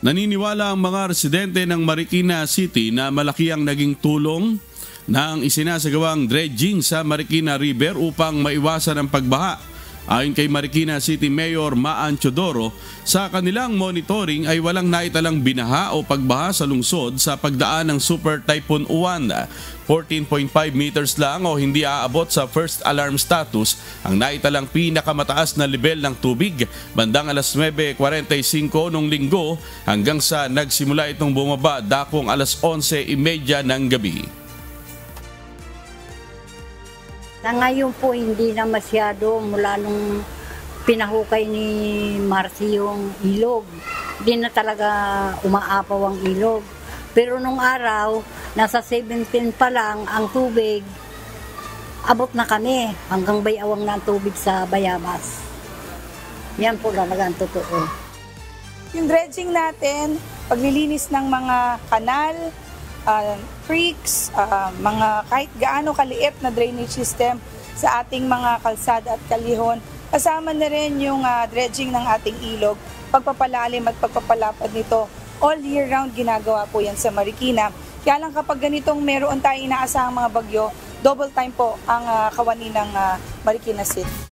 Naniniwala ang mga residente ng Marikina City na malaki ang naging tulong ng isinasagawang dredging sa Marikina River upang maiwasan ang pagbaha. Ayon kay Marikina City Mayor Maan Chodoro, sa kanilang monitoring ay walang naitalang binaha o pagbaha sa lungsod sa pagdaan ng Super Typhoon Uwan. 14.5 meters lang o hindi aabot sa first alarm status ang naitalang pinakamataas na level ng tubig bandang alas 9:45 nung linggo hanggang sa nagsimula itong bumaba dakong alas 11:30 ng gabi. Na ngayon po hindi na masyado mula nung pinahukay ni Marcy yung ilog. Hindi na talaga umaapaw ang ilog. Pero nung araw, nasa 17 pa lang ang tubig, abot na kami hanggang bayawang na ang tubig sa Bayabas. Yan po talaga ang totoo. Yung dredging natin, paglilinis ng mga kanal, creeks, mga kahit gaano kaliit na drainage system sa ating mga kalsada at kalihon. Kasama na rin yung dredging ng ating ilog, pagpapalalim at pagpapalapad nito. All year round ginagawa po yan sa Marikina. Kaya lang kapag ganitong meron tayong inaasahang mga bagyo, double time po ang kawani ng Marikina City.